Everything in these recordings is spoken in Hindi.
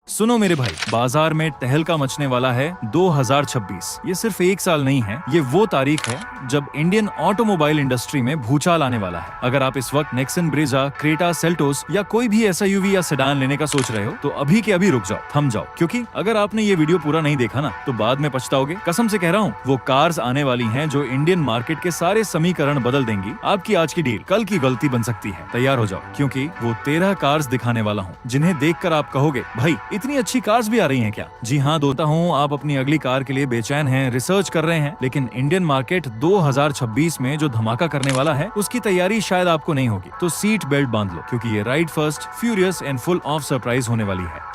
सुनो मेरे भाई, बाजार में तहलका मचने वाला है 2026। ये सिर्फ एक साल नहीं है, ये वो तारीख है जब इंडियन ऑटोमोबाइल इंडस्ट्री में भूचाल आने वाला है। अगर आप इस वक्त नेक्सन, ब्रेजा, क्रेटा, सेल्टोस या कोई भी एसयूवी या सेडान लेने का सोच रहे हो तो अभी के अभी रुक जाओ, थम जाओ, क्योंकि अगर आपने ये वीडियो पूरा नहीं देखा ना तो बाद में पछताओगे। कसम से कह रहा हूँ, वो कार्स आने वाली हैं जो इंडियन मार्केट के सारे समीकरण बदल देंगी। आपकी आज की डील कल की गलती बन सकती है। तैयार हो जाओ, क्योंकि वो 13 कार्स दिखाने वाला हूँ जिन्हें देखकर आप कहोगे, भाई इतनी अच्छी कार्स भी आ रही हैं क्या? जी हाँ, दोता हूँ, आप अपनी अगली कार के लिए बेचैन हैं, रिसर्च कर रहे हैं, लेकिन इंडियन मार्केट 2026 में जो धमाका करने वाला है उसकी तैयारी शायद आपको नहीं होगी। तो सीट बेल्ट बांध लो, क्योंकि ये ride first, furious and full of surprise होने वाली है।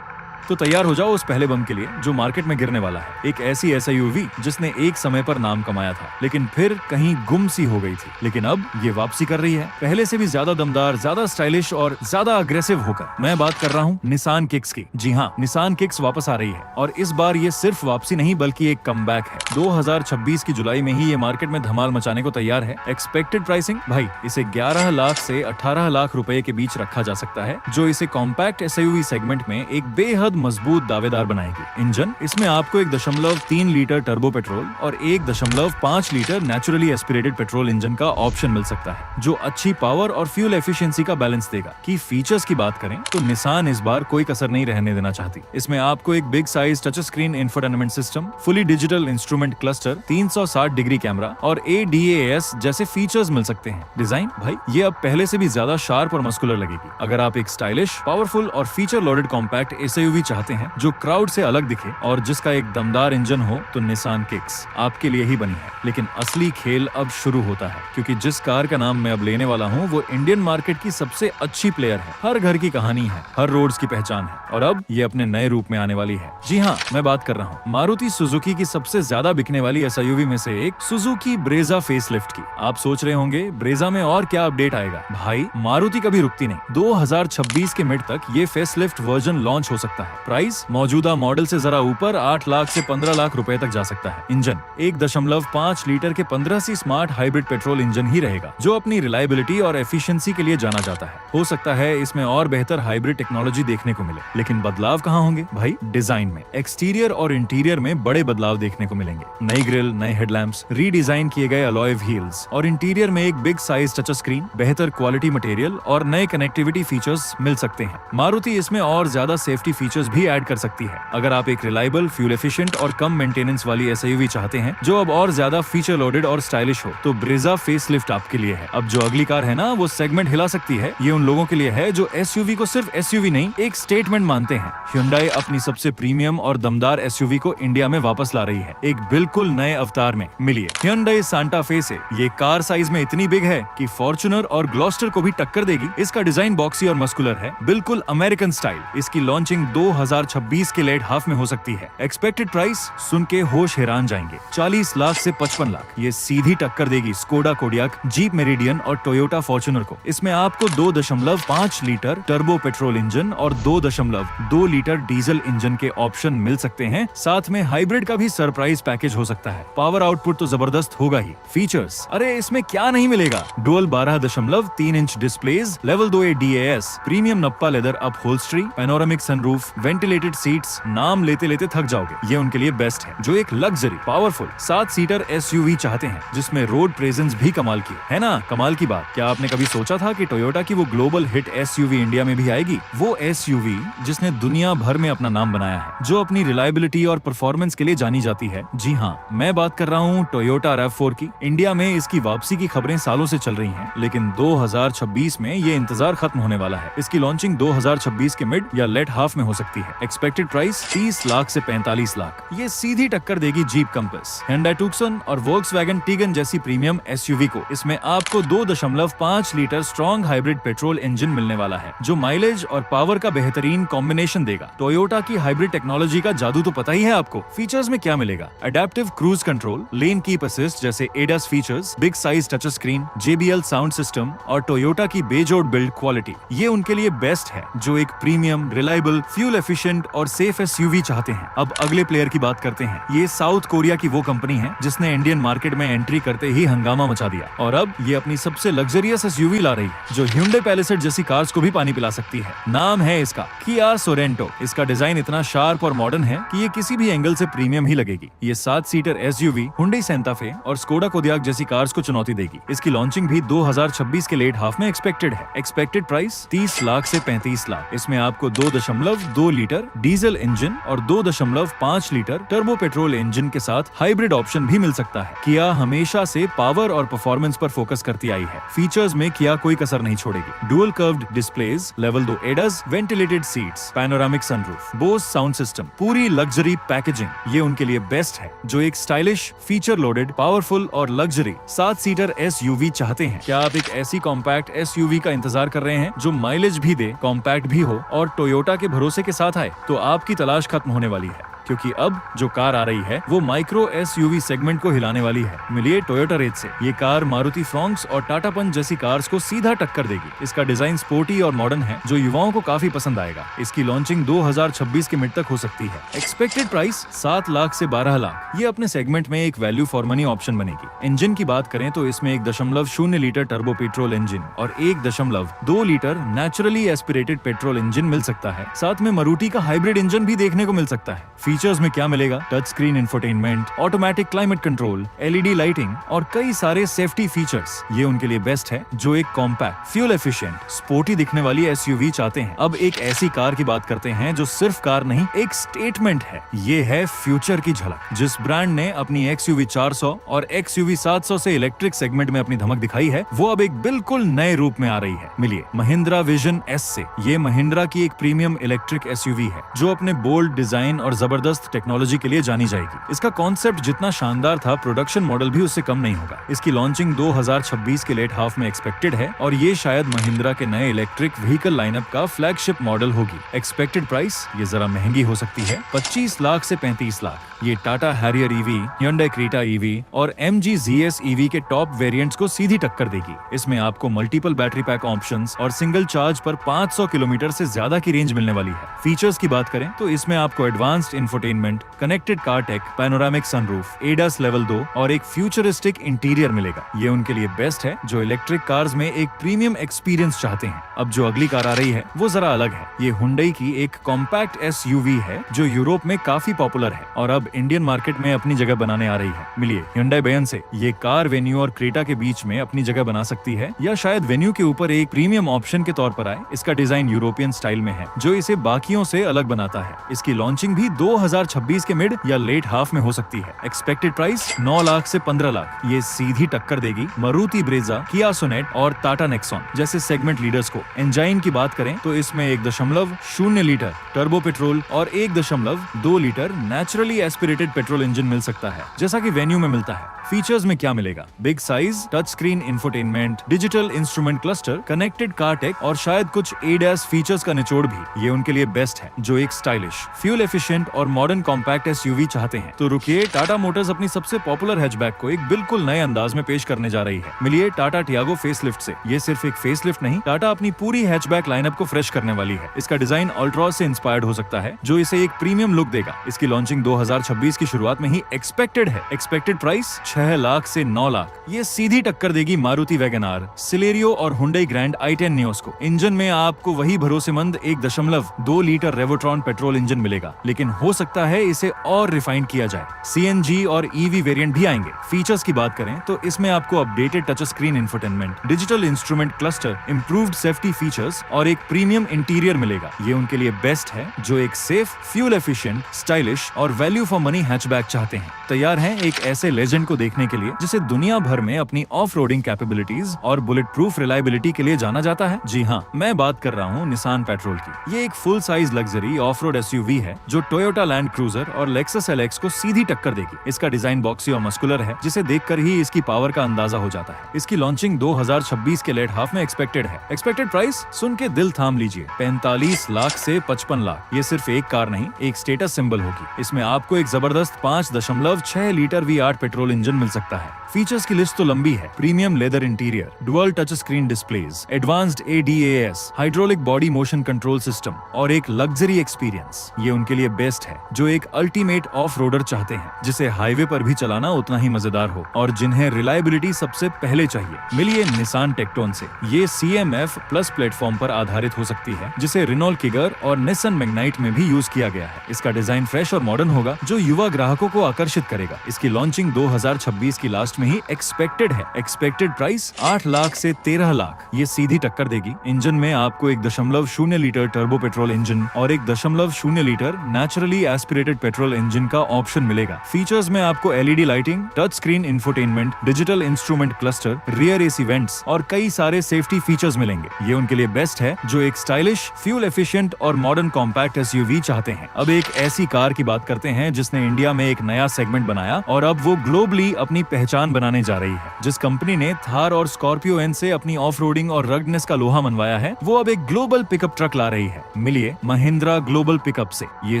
तो तैयार हो जाओ उस पहले बम के लिए जो मार्केट में गिरने वाला है। एक ऐसी एसयूवी जिसने एक समय पर नाम कमाया था, लेकिन फिर कहीं गुम सी हो गई थी, लेकिन अब ये वापसी कर रही है, पहले से भी ज्यादा दमदार, ज्यादा स्टाइलिश और ज्यादा अग्रेसिव होकर। मैं बात कर रहा हूँ निसान किक्स की। जी हाँ, निसान किक्स वापस आ रही है, और इस बार ये सिर्फ वापसी नहीं बल्कि एक कमबैक है। 2026 की जुलाई में ही ये मार्केट में धमाल मचाने को तैयार है। एक्सपेक्टेड प्राइसिंग, भाई इसे 11 लाख से 18 लाख रुपए के बीच रखा जा सकता है, जो इसे कॉम्पैक्ट एसयूवी सेगमेंट में एक बेहद मजबूत दावेदार बनाएगी। इंजन, इसमें आपको 1.3 लीटर टर्बो पेट्रोल और 1.5 litre naturally aspirated petrol engine का ऑप्शन मिल सकता है, जो अच्छी पावर और फ्यूल एफिशिएंसी का बैलेंस देगा। की फीचर्स की बात करें तो निसान इस बार कोई कसर नहीं रहने देना चाहती। इसमें आपको एक big size touch screen infotainment system, fully digital instrument cluster, 360 degree camera और ADAS जैसे फीचर्स मिल सकते हैं। डिजाइन, भाई ये अब पहले से भी ज्यादा शार्प और मस्कुलर लगेगी। अगर आप एक स्टाइलिश, पावरफुल और फीचर लोडेड कॉम्पैक्ट एसयूवी चाहते हैं जो क्राउड से अलग दिखे और जिसका एक दमदार इंजन हो, तो निसान किक्स आपके लिए ही बनी है। लेकिन असली खेल अब शुरू होता है, क्योंकि जिस कार का नाम मैं अब लेने वाला हूँ वो इंडियन मार्केट की सबसे अच्छी प्लेयर है। हर घर की कहानी है, हर रोड्स की पहचान है, और अब ये अपने नए रूप में आने वाली है। जी हाँ, मैं बात कर रहा हूँ मारुति सुजुकी की सबसे ज्यादा बिकने वाली एसयूवी में से एक सुजुकी ब्रेजा फेसलिफ्ट की। आप सोच रहे होंगे ब्रेजा में और क्या अपडेट आएगा? भाई मारुति कभी रुकती नहीं। 2026 के मिड तक ये फेसलिफ्ट वर्जन लॉन्च हो सकता है। प्राइस मौजूदा मॉडल से जरा ऊपर 8 लाख से 15 लाख रुपए तक जा सकता है। इंजन 1.5 लीटर के 15C smart hybrid petrol engine ही रहेगा, जो अपनी रिलायबिलिटी और एफिशिएंसी के लिए जाना जाता है। हो सकता है इसमें और बेहतर हाइब्रिड टेक्नोलॉजी देखने को मिले, लेकिन बदलाव कहाँ होंगे? भाई डिजाइन में, एक्सटीरियर और इंटीरियर में बड़े बदलाव देखने को मिलेंगे। नई ग्रिल, नए हेडलैम्प्स, रीडिजाइन किए गए अलॉय व्हील्स और इंटीरियर में एक बिग साइज टच स्क्रीन, बेहतर क्वालिटी मटेरियल और नए कनेक्टिविटी फीचर्स मिल सकते हैं। मारुति इसमें और ज्यादा सेफ्टी फीचर्स भी ऐड कर सकती है। अगर आप एक रिलायबल, फ्यूल एफिशिएंट और कम मेंटेनेंस वाली एसयूवी चाहते हैं जो अब और ज्यादा फीचर लोडेड और स्टाइलिश हो, तो ब्रेजा फेसलिफ्ट आपके लिए है। अब जो अगली कार है ना, वो सेगमेंट हिला सकती है। ये उन लोगों के लिए है जो एसयूवी को सिर्फ एसयूवी नहीं, एक स्टेटमेंट मानते हैं। Hyundai अपनी सबसे प्रीमियम और दमदार एसयूवी को इंडिया में वापस ला रही है, एक बिल्कुल नए अवतार में। मिलिए Hyundai Santa Fe से। ये कार साइज में इतनी बिग है कि फॉर्च्यूनर और ग्लॉस्टर को भी टक्कर देगी। इसका डिजाइन बॉक्सी और मस्कुलर है, बिल्कुल अमेरिकन स्टाइल। इसकी लॉन्चिंग 2026 के लेट हाफ में हो सकती है। एक्सपेक्टेड प्राइस सुन के होश हैरान जाएंगे, 40 लाख से 55 लाख। ये सीधी टक्कर देगी स्कोडा कोडियाक, जीप मेरिडियन और टोयोटा फॉर्च्यूनर को। इसमें आपको 2.5 लीटर टर्बो पेट्रोल इंजन और 2.2 लीटर डीजल इंजन के ऑप्शन मिल सकते हैं। साथ में हाइब्रिड का भी सरप्राइज पैकेज हो सकता है। पावर आउटपुट तो जबरदस्त होगा ही। फीचर्स, अरे इसमें क्या नहीं मिलेगा? Dual 12.3 inch displays, level 2 ADAS, premium Nappa leather upholstery, panoramic sunroof, ventilated seats. नाम लेते लेते थक जाओगे। ये उनके लिए बेस्ट है जो एक लग्जरी, पावरफुल 7 सीटर एसयूवी चाहते हैं जिसमें रोड प्रेजेंस भी कमाल की है ना। कमाल की बात, क्या आपने कभी सोचा था कि टोयोटा की वो ग्लोबल हिट एसयूवी इंडिया में भी आएगी? वो एसयूवी जिसने दुनिया भर में अपना नाम बनाया है, जो अपनी रिलायबिलिटी और परफॉर्मेंस के लिए जानी जाती है। जी हाँ, मैं बात कर रहा हूँ टोयोटा RAV4 की। इंडिया में इसकी वापसी की खबरें सालों से चल रही हैं, लेकिन 2026 में ये इंतजार खत्म होने वाला है। इसकी लॉन्चिंग 2026 के मिड या लेट हाफ में हो सकती है। एक्सपेक्टेड प्राइस 30 लाख से 45 लाख। ये सीधी टक्कर देगी जीप कंपस, Hyundai Tucson और Volkswagen Tiguan जैसी प्रीमियम एसयूवी को। इसमें आपको 2.5 litre strong hybrid petrol engine मिलने वाला है, जो माइलेज और पावर का बेहतरीन कॉम्बिनेशन देगा। टोयोटा की हाइब्रिड टेक्नोलॉजी का जादू तो पता ही है आपको। फीचर्स में क्या मिलेगा? Adaptive cruise control, lane keep assist जैसे ADAS features, big size touch screen, JBL sound system और टोयोटा की बेजोड़ बिल्ड क्वालिटी। ये उनके लिए बेस्ट है जो एक प्रीमियम, रिलायबल, फ्यूल एफिशिएंट और सेफ एसयूवी चाहते हैं, अब अगले प्लेयर की बात करते हैं। ये साउथ कोरिया की वो कंपनी है जिसने इंडियन मार्केट में एंट्री करते ही हंगामा मचा दिया और अब ये अपनी सबसे लग्जरियस एसयूवी ला रही है जो Hyundai Palisade जैसी कार्स को भी पानी पिला सकती है। नाम है इसका Kia Sorento। इसका डिजाइन इतना शार्प और मॉडर्न है कि ये किसी भी एंगल से प्रीमियम ही लगेगी। ये 7 seater SUV Hyundai Santa Fe और Skoda Kodiaq जैसी कार्स को चुनौती देगी। इसकी लॉन्चिंग भी 2026 के लेट हाफ में एक्सपेक्टेड है। एक्सपेक्टेड प्राइस 30 लाख से 35 लाख। इसमें आपको 2.2 लीटर डीजल इंजन और 2.5 लीटर टर्बो पेट्रोल इंजन के साथ हाइब्रिड ऑप्शन भी मिल सकता है। किया हमेशा से पावर और परफॉर्मेंस पर फोकस करती आई है। फीचर्स में किया कोई कसर नहीं छोड़ेगी। Dual curved displays, level 2 AIDS, ventilated seats, panoramic sunroof, Bose sound system, पूरी लग्जरी पैकेजिंग, ये उनके लिए बेस्ट है जो एक स्टाइलिश, फीचर लोडेड, पावरफुल और लग्जरी 7 सीटर एसयूवी चाहते हैं। क्या आप एक ऐसी कॉम्पैक्ट एसयूवी का इंतजार कर रहे हैं जो माइलेज भी दे, कॉम्पैक्ट भी हो और टोयोटा के भरोसे के साथ आए? तो आपकी तलाश खत्म होने वाली है, क्योंकि अब जो कार आ रही है वो माइक्रो एसयूवी सेगमेंट को हिलाने वाली है। मिलिए टोयोटा रेज से। ये कार मारुति फ्रॉन्क्स और टाटा पंच जैसी कार्स को सीधा टक्कर देगी। इसका डिजाइन स्पोर्टी और मॉडर्न है जो युवाओं को काफी पसंद आएगा। इसकी लॉन्चिंग 2026 के मिड तक हो सकती है। एक्सपेक्टेड प्राइस 7 लाख से 12 लाख। ये अपने सेगमेंट में एक वैल्यू फॉर मनी ऑप्शन बनेगी। इंजन की बात करें तो इसमें 1.0 लीटर टर्बो पेट्रोल इंजन और 1.2 litre naturally aspirated petrol engine मिल सकता है। साथ में मारुति का हाइब्रिड इंजन भी देखने को मिल सकता है। फीचर्स में क्या मिलेगा? Touch screen infotainment, automatic climate control, LED lighting और कई सारे सेफ्टी फीचर्स। ये उनके लिए बेस्ट है जो एक कॉम्पैक्ट, फ्यूल एफिशिएंट, स्पोर्टी दिखने वाली एसयूवी चाहते हैं। अब एक ऐसी कार की बात करते हैं जो सिर्फ कार नहीं, एक स्टेटमेंट है। ये है फ्यूचर की झलक। जिस ब्रांड ने अपनी XUV 400 और XUV 700 से इलेक्ट्रिक सेगमेंट में अपनी धमक दिखाई है, वो अब एक बिल्कुल नए रूप में आ रही है। मिलिए महिंद्रा विजन S से। ये महिंद्रा की एक प्रीमियम इलेक्ट्रिक एसयूवी है जो अपने बोल्ड डिजाइन और जबरदस्त टेक्नोलॉजी के लिए जानी जाएगी। इसका कॉन्सेप्ट जितना शानदार था, प्रोडक्शन मॉडल भी उससे कम नहीं होगा। इसकी लॉन्चिंग 2026 के लेट हाफ में एक्सपेक्टेड है और ये शायद महिंद्रा के नए इलेक्ट्रिक व्हीकल लाइनअप का फ्लैगशिप मॉडल होगी। एक्सपेक्टेड प्राइस ये जरा महंगी हो सकती है, 25 लाख से 35 लाख। ये Tata Harrier EV, Hyundai Creta EV और MG ZS ईवी के टॉप वेरिएंट्स को सीधी टक्कर देगी। इसमें आपको मल्टीपल बैटरी पैक ऑप्शंस और सिंगल चार्ज पर 500 किलोमीटर से ज्यादा की रेंज मिलने वाली है। फीचर्स की बात करें तो इसमें आपको advanced infotainment, connected car take, panoramic sunroof, ADAS level 2 और एक फ्यूचरिस्टिक इंटीरियर मिलेगा। ये उनके लिए बेस्ट है जो इलेक्ट्रिक कार्स में एक प्रीमियम एक्सपीरियंस चाहते हैं। अब जो अगली कार आ रही है वो जरा अलग है। ये Hyundai की एक कॉम्पैक्ट एसयूवी है जो यूरोप में काफी पॉपुलर है और अब इंडियन मार्केट में अपनी जगह बनाने आ रही है। मिलिए Hyundai बयान से। ये कार वेन्यू और क्रेटा के बीच में अपनी जगह बना सकती है या शायद वेन्यू के ऊपर एक प्रीमियम ऑप्शन के तौर पर आए। इसका डिजाइन यूरोपियन स्टाइल में है जो इसे बाकियों से अलग बनाता है। इसकी लॉन्चिंग भी 2026 के मिड या लेट हाफ में हो सकती है। एक्सपेक्टेड प्राइस 9 लाख से 15 लाख। ये सीधी टक्कर देगी मारुति ब्रेजा, किया सोनेट और टाटा नेक्सॉन जैसे सेगमेंट लीडर्स को। इंजन की बात करें तो इसमें 1.0 लीटर टर्बो पेट्रोल और 1.2 litre naturally aspirated petrol engine मिल सकता है, जैसा कि वेन्यू में मिलता है। फीचर्स में क्या मिलेगा? Big size, touch screen infotainment, digital instrument cluster, connected car take और शायद कुछ ADAS फीचर्स का निचोड़ भी। ये उनके लिए बेस्ट है जो एक स्टाइलिश, फ्यूल एफिशिएंट और मॉडर्न कॉम्पैक्ट एसयूवी चाहते हैं। तो रुकिए, टाटा मोटर्स अपनी सबसे पॉपुलर हैचबैक को एक बिल्कुल नए अंदाज में पेश करने जा रही है। मिलिए टाटा टियागो फेसलिफ्ट से। ये सिर्फ एक फेसलिफ्ट नहीं, टाटा अपनी पूरी हैचबैक लाइनअप को फ्रेश करने वाली है। इसका डिजाइन अल्ट्रॉस से इंस्पायर्ड हो सकता है जो इसे एक प्रीमियम लुक देगा। इसकी लॉन्चिंग 2026 की शुरुआत में ही एक्सपेक्टेड है। एक्सपेक्टेड प्राइस 6 लाख से 9 लाख। ये सीधी टक्कर देगी मारुति वैगन आर, सिलेरियो और Hyundai ग्रैंड i10 नियोस को। इंजन में आपको वही भरोसेमंद 1.2 लीटर रेवोट्रॉन पेट्रोल इंजन मिलेगा, लेकिन हो सकता है इसे और रिफाइन किया जाए। CNG और EV वेरिएंट भी आएंगे। फीचर्स की बात करें तो इसमें आपको updated touch screen infotainment, digital instrument cluster, improved safety features और एक प्रीमियम इंटीरियर मिलेगा। ये उनके लिए बेस्ट है जो एक सेफ, फ्यूल एफिशिएंट, स्टाइलिश और वैल्यू फॉर मनी हैचबैक चाहते हैं। तैयार हैं एक ऐसे लेजेंड को देखने के लिए जिसे दुनिया भर में अपनी ऑफ रोडिंग कैपेबिलिटीज और बुलेट प्रूफ रिलायबिलिटी के लिए जाना जाता है? जी हाँ, मैं बात कर रहा हूँ निसान पेट्रोल की। ये एक full size luxury of road SUV है जो टोयोटा लैंड क्रूजर और लेक्सस एलएक्स को सीधी टक्कर देगी। इसका डिजाइन बॉक्सी और मस्कुलर है, जिसे देखकर ही इसकी पावर का अंदाजा हो जाता है। इसकी लॉन्चिंग 2026 के लेट हाफ में एक्सपेक्टेड है। एक्सपेक्टेड प्राइस सुन के दिल थाम लीजिए, 45 लाख से 55 लाख। ये सिर्फ एक कार नहीं, एक स्टेटस सिंबल होगी। इसमें आपको एक जबरदस्त 5.6 लीटर V8 पेट्रोल इंजन मिल सकता है। फीचर्स की लिस्ट तो लंबी है। Premium leather interior, dual touch screen displays, advanced ADAS, hydraulic body motion control system और एक लग्जरी एक्सपीरियंस। ये उनके लिए बेस्ट है जो एक अल्टीमेट ऑफ रोडर चाहते हैं, जिसे हाईवे पर भी चलाना उतना ही मजेदार हो और जिन्हें रिलायबिलिटी सबसे पहले चाहिए। मिलिए निसान टेक्टोन से। ये CMF प्लस प्लेटफॉर्म पर आधारित हो सकती है, जिसे रिनॉल्ट किगर और निसान मैग्नाइट में भी यूज किया गया है। इसका डिजाइन फ्रेश और मॉडर्न होगा, जो युवा ग्राहकों को आकर्षित करेगा। इसकी लॉन्चिंग 2026 की लास्ट में ही एक्सपेक्टेड है। एक्सपेक्टेड प्राइस 8 लाख से 13 लाख। ये सीधी टक्कर देगी। इंजन में आपको 1.0 लीटर टर्बो पेट्रोल इंजन और 1.0 litre naturally aspirated petrol engine का ऑप्शन मिलेगा। फीचर्स में आपको LED lighting, touch screen infotainment, digital instrument cluster, rear AC vents और कई सारे सेफ्टी फीचर्स मिलेंगे। ये उनके लिए बेस्ट है जो एक स्टाइलिश, फ्यूल एफिशिएंट और मॉडर्न कॉम्पैक्ट SUV चाहते हैं। अब एक ऐसी कार की बात करते हैं जिसने इंडिया में एक नया सेगमेंट बनाया और अब वो ग्लोबली अपनी पहचान बनाने जा रही है। जिस कंपनी ने थार और स्कॉर्पियो एन से अपनी ऑफ रोडिंग और रगनेस का लोहा मनवाया है, वो अब एक ग्लोबल पिकअप ट्रक ला रही है। मिलिए महिंद्रा ग्लोबल पिकअप से। ये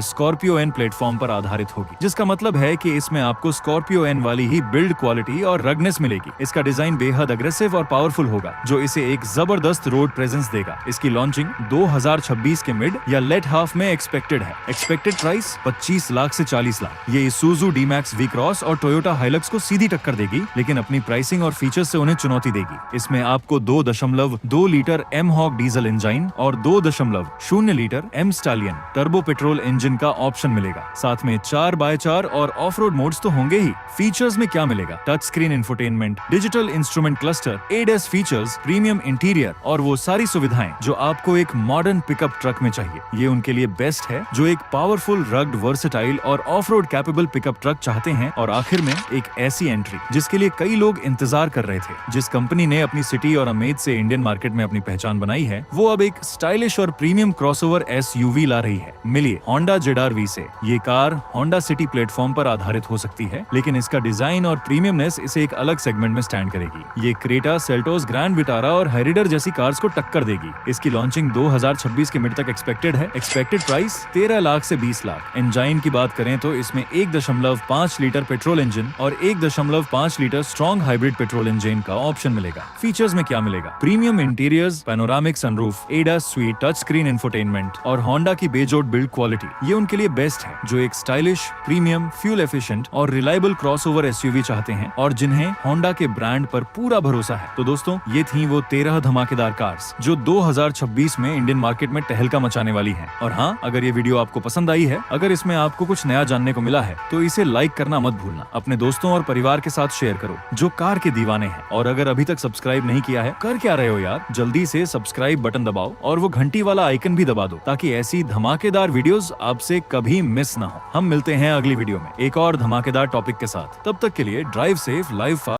स्कॉर्पियो एन प्लेटफॉर्म पर आधारित होगी, जिसका मतलब है कि इसमें आपको स्कॉर्पियो एन वाली ही बिल्ड क्वालिटी और रगनेस मिलेगी। इसका डिजाइन बेहद अग्रेसिव और पावरफुल होगा, जो इसे एक जबरदस्त रोड प्रेजेंस देगा। इसकी लॉन्चिंग 2026 के मिड या लेट हाफ में एक्सपेक्टेड है। एक्सपेक्टेड प्राइस 25 लाख से 40 लाख। ये Isuzu D-Max V-Cross और टोयोटा हाइलक्स को सीधी टक्कर देगी, लेकिन अपनी प्राइसिंग और फीचर्स से उन्हें चुनौती देगी। इसमें आपको 2.2 लीटर M-Hawk डीजल इंजन और 2.0 litre M Stallion turbo petrol engine का ऑप्शन मिलेगा। साथ में 4x4 और ऑफ रोड मोड्स तो होंगे ही। फीचर्स में क्या मिलेगा? Touch screen infotainment, digital instrument cluster, ADAS features, premium interior और वो सारी सुविधाएं जो आपको एक मॉडर्न पिकअप ट्रक में चाहिए। ये उनके लिए बेस्ट है जो एक पावरफुल, रग्ड, वर्सेटाइल और of road capable pickup truck चाहते हैं। और आखिर में एक ऐसी एंट्री जिसके लिए कई लोग इंतजार कर रहे थे। जिस कंपनी ने अपनी सिटी और अमेज से इंडियन मार्केट में अपनी पहचान बनाई है, वो अब एक स्टाइलिश और प्रीमियम क्रॉसओवर SUV ला रही है। मिलिए होंडा ZR-V से। ये कार होंडा सिटी प्लेटफॉर्म पर आधारित हो सकती है, लेकिन इसका डिजाइन और प्रीमियमनेस इसे एक अलग सेगमेंट में स्टैंड करेगी। ये क्रेटा, सेल्टोस, ग्रैंड विटारा और हेरिडर जैसी कार्स को टक्कर देगी। इसकी लॉन्चिंग 2026 के मिड तक एक्सपेक्टेड है। एक्सपेक्टेड प्राइस 13 लाख से 20 लाख। इंजन की बात करें तो इसमें 1.5 लीटर पेट्रोल इंजन और 1.5 litre strong hybrid petrol engine का ऑप्शन मिलेगा। फीचर्स में क्या मिलेगा? Premium interiors, panoramic sunroof, ADAS sweet, touch screen infotainment और होंडा की बेजोड़ बिल्ड क्वालिटी। ये उनके लिए बेस्ट है जो एक स्टाइलिश, प्रीमियम, फ्यूल एफिशिएंट और रिलायबल क्रॉसओवर SUV चाहते हैं और जिन्हें होंडा के ब्रांड पर पूरा भरोसा है। तो दोस्तों, ये थी वो 13 धमाकेदार कार्स जो 2026 में इंडियन मार्केट में तहलका मचाने वाली हैं। और हाँ, अगर ये वीडियो आपको पसंद आई है, अगर इसमें आपको कुछ नया जानने को मिला है, तो इसे लाइक करना मत भूलना। अपने दोस्तों और परिवार के साथ शेयर करो जो कार के दीवाने हैं। और अगर अभी तक सब्सक्राइब नहीं किया है, कर क्या रहे हो यार? जल्दी से सब्सक्राइब बटन दबाओ और वो घंटी वाला आइकन भी दबा दो, ताकि ऐसी धमाकेदार वीडियोस आपसे कभी मिस ना हो। हम मिलते हैं अगली वीडियो में एक और धमाकेदार टॉपिक के साथ। तब तक के लिए ड्राइव सेफ, लाइव फास्ट।